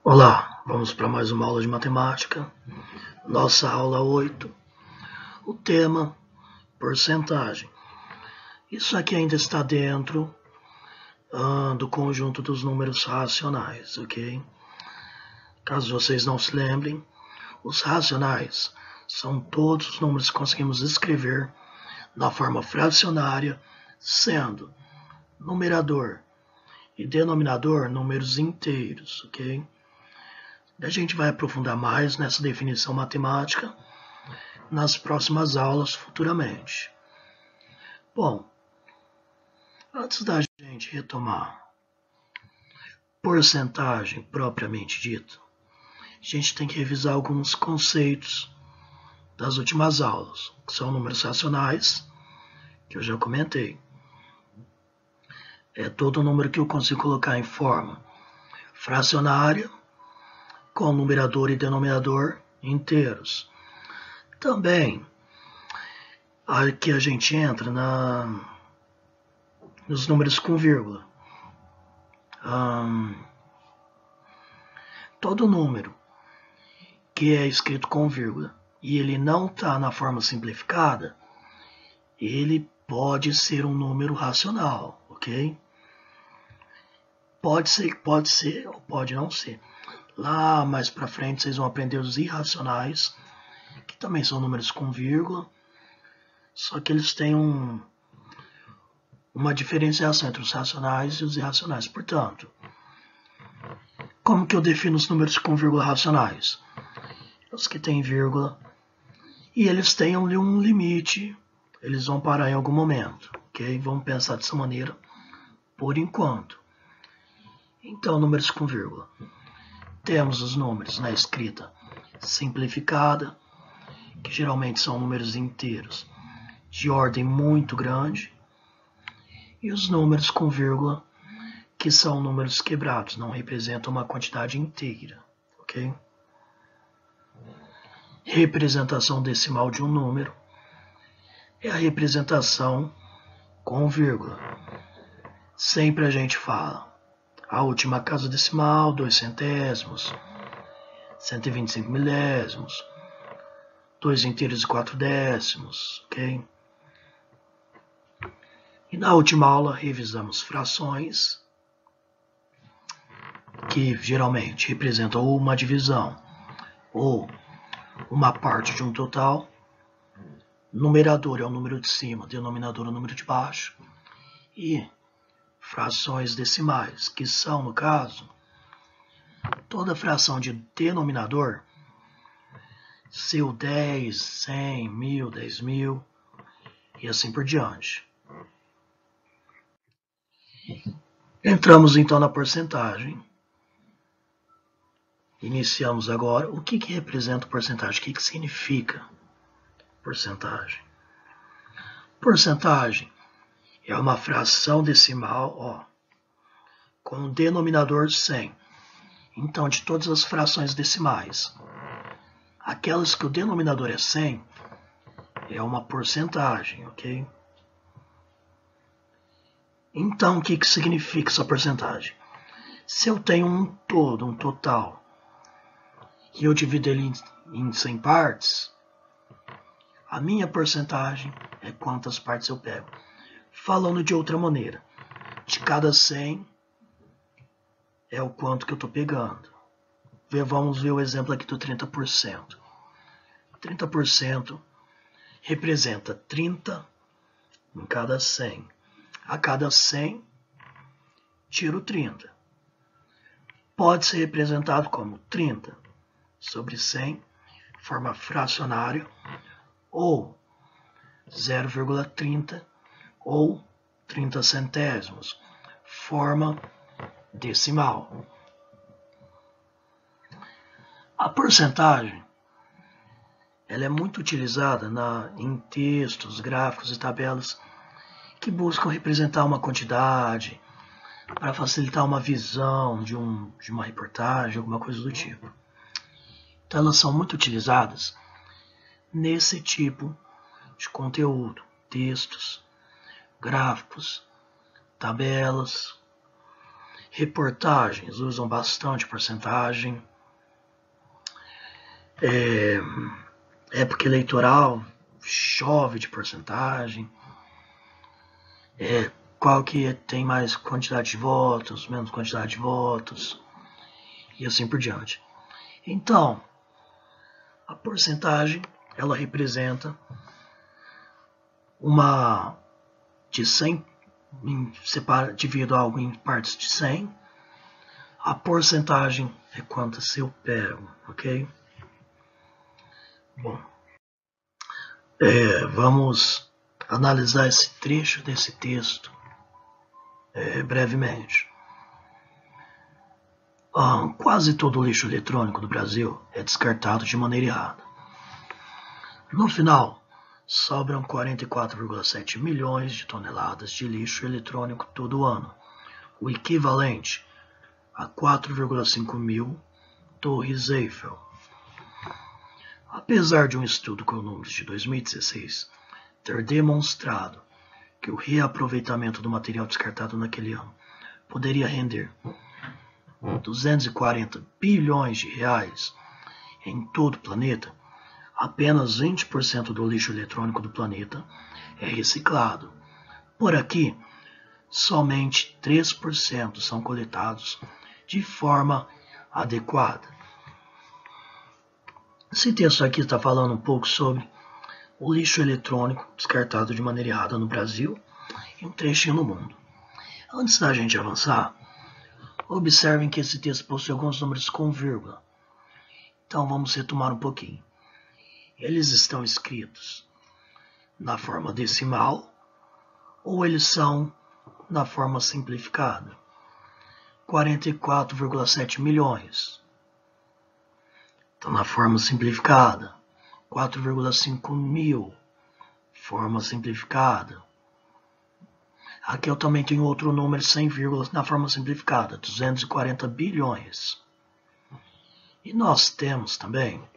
Olá, vamos para mais uma aula de matemática, nossa aula 8, o tema porcentagem. Isso aqui ainda está dentro do conjunto dos números racionais, ok? Caso vocês não se lembrem, os racionais são todos os números que conseguimos escrever na forma fracionária, sendo numerador e denominador números inteiros, ok? A gente vai aprofundar mais nessa definição matemática nas próximas aulas futuramente. Bom, antes da gente retomar porcentagem propriamente dito, a gente tem que revisar alguns conceitos das últimas aulas, que são números racionais, que eu já comentei. É todo número que eu consigo colocar em forma fracionária, com numerador e denominador inteiros. Também, aqui a gente entra nos números com vírgula. Todo número que é escrito com vírgula e ele não está na forma simplificada, ele pode ser um número racional, ok? Pode ser ou pode não ser. Lá mais para frente vocês vão aprender os irracionais, que também são números com vírgula, só que eles têm uma diferenciação entre os racionais e os irracionais. Portanto, como que eu defino os números com vírgula racionais? Os que têm vírgula e eles têm um limite, eles vão parar em algum momento, ok? Vamos pensar dessa maneira por enquanto. Então, números com vírgula. Temos os números na escrita simplificada, que geralmente são números inteiros de ordem muito grande, e os números com vírgula, que são números quebrados, não representam uma quantidade inteira, ok? Representação decimal de um número é a representação com vírgula. Sempre a gente fala a última casa decimal, 2 centésimos, 125 milésimos, 2 inteiros e 4 décimos, ok? E na última aula revisamos frações, que geralmente representam uma divisão ou uma parte de um total. Numerador é o número de cima, denominador é o número de baixo. E frações decimais, que são, no caso, toda fração de denominador, seu 10, 100, 1000, 10.000 e assim por diante. Entramos então na porcentagem. Iniciamos agora. O que representa porcentagem? O que significa porcentagem? Porcentagem é uma fração decimal, com o denominador 100. Então, de todas as frações decimais, aquelas que o denominador é 100, é uma porcentagem, ok? Então, o que significa essa porcentagem? Se eu tenho um todo, um total, e eu divido ele em 100 partes, a minha porcentagem é quantas partes eu pego. Falando de outra maneira, de cada 100 é o quanto que eu estou pegando. Vamos ver o exemplo aqui do 30%. 30% representa 30 em cada 100. A cada 100, tiro 30. Pode ser representado como 30 sobre 100, forma fracionária, ou 0,30 ou 30 centésimos, forma decimal. A porcentagem ela é muito utilizada em textos, gráficos e tabelas que buscam representar uma quantidade para facilitar uma visão de uma reportagem, alguma coisa do tipo. Então elas são muito utilizadas nesse tipo de conteúdo, textos, gráficos, tabelas. Reportagens usam bastante porcentagem. Época eleitoral, chove de porcentagem. Qual que tem mais quantidade de votos, menos quantidade de votos, e assim por diante. Então, a porcentagem, ela representa uma de 100, divido algo em partes de 100, a porcentagem é quantas eu pego, ok? Bom, vamos analisar esse trecho desse texto brevemente. Quase todo o lixo eletrônico do Brasil é descartado de maneira errada. No final, sobram 44,7 milhões de toneladas de lixo eletrônico todo ano, o equivalente a 4,5 mil torres Eiffel. Apesar de um estudo com números de 2016 ter demonstrado que o reaproveitamento do material descartado naquele ano poderia render 240 bilhões de reais em todo o planeta, apenas 20% do lixo eletrônico do planeta é reciclado. Por aqui, somente 3% são coletados de forma adequada. Esse texto aqui está falando um pouco sobre o lixo eletrônico descartado de maneira errada no Brasil e um trechinho no mundo. Antes da gente avançar, observem que esse texto possui alguns números com vírgula. Então vamos retomar um pouquinho. Eles estão escritos na forma decimal ou eles são na forma simplificada? 44,7 milhões. Então na forma simplificada. 4,5 mil. Forma simplificada. Aqui eu também tenho outro número sem vírgulas na forma simplificada, 240 bilhões. E nós temos também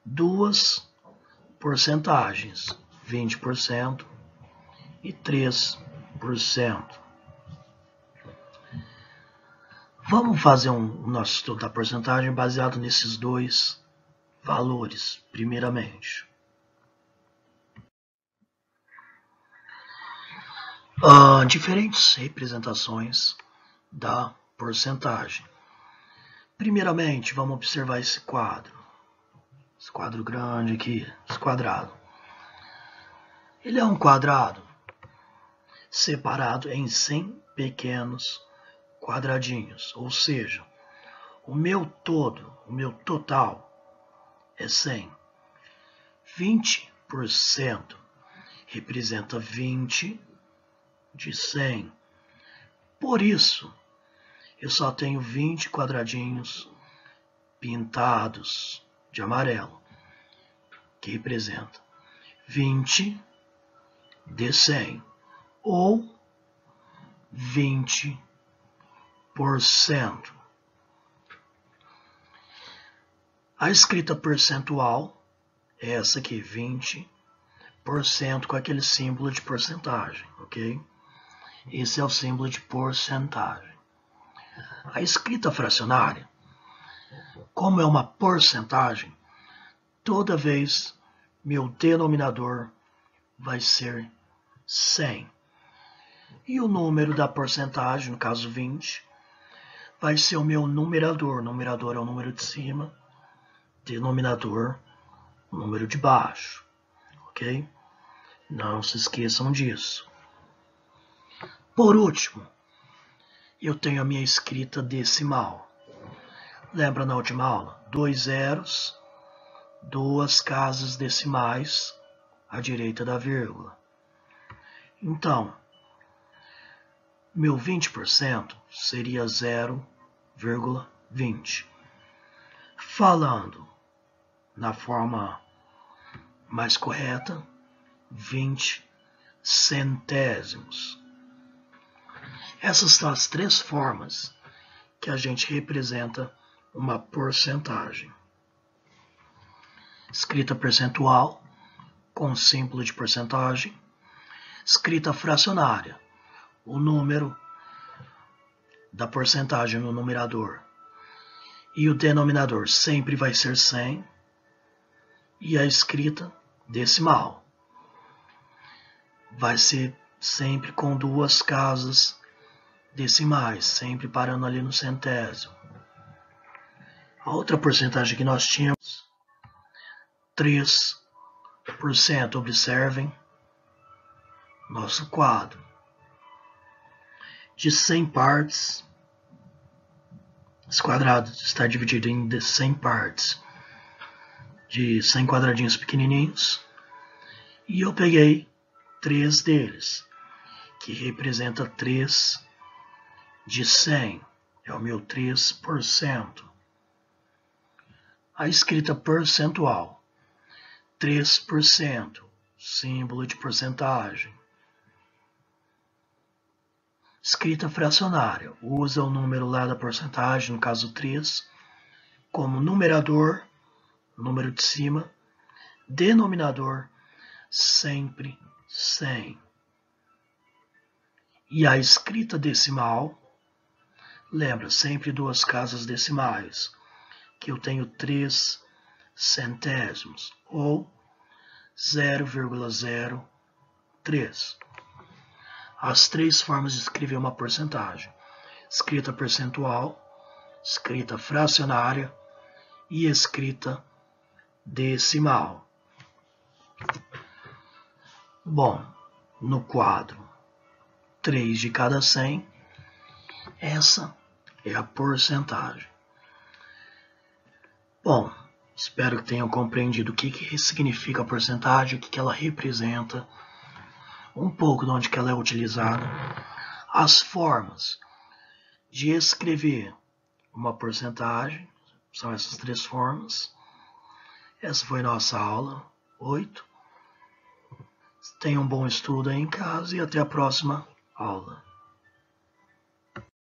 duas porcentagens, 20% e 3%. Vamos fazer o nosso estudo da porcentagem baseado nesses dois valores, primeiramente. Diferentes representações da porcentagem. Primeiramente, vamos observar esse quadro grande aqui, esse quadrado. Ele é um quadrado separado em 100 pequenos quadradinhos, ou seja, o meu total é 100. 20% representa 20 de 100. Por isso, eu só tenho 20 quadradinhos pintados de amarelo, que representa 20 de 100, ou 20%. A escrita percentual é essa aqui, 20% com aquele símbolo de porcentagem, ok? Esse é o símbolo de porcentagem. A escrita fracionária, como é uma porcentagem, toda vez meu denominador vai ser 100. E o número da porcentagem, no caso 20, vai ser o meu numerador. Numerador é o número de cima, denominador, o número de baixo. Ok? Não se esqueçam disso. Por último, eu tenho a minha escrita decimal. Lembra na última aula? 2 zeros, 2 casas decimais à direita da vírgula. Então, meu 20% seria 0,20. Falando na forma mais correta, 20 centésimos. Essas são as 3 formas que a gente representa uma porcentagem. Escrita percentual, com símbolo de porcentagem. Escrita fracionária, o número da porcentagem no numerador e o denominador sempre vai ser 100, e a escrita decimal vai ser sempre com duas casas decimais, sempre parando ali no centésimo. A outra porcentagem que nós tínhamos, 3%, observem nosso quadro. De 100 partes, esse quadrado está dividido em 100 partes, de 100 quadradinhos pequenininhos, e eu peguei 3 deles, que representa 3 de 100, é o meu 3%. A escrita percentual, 3%, símbolo de porcentagem. Escrita fracionária, usa o número lá da porcentagem, no caso 3, como numerador, número de cima, denominador, sempre 100. E a escrita decimal, lembra, sempre duas casas decimais, que eu tenho 3 centésimos, ou 0,03. As 3 formas de escrever uma porcentagem: escrita percentual, escrita fracionária e escrita decimal. Bom, no quadro 3 de cada 100, essa é a porcentagem. Bom, espero que tenham compreendido o que significa a porcentagem, o que ela representa, um pouco de onde que ela é utilizada, as formas de escrever uma porcentagem, são essas 3 formas. Essa foi nossa aula 8. Tenham um bom estudo aí em casa e até a próxima aula.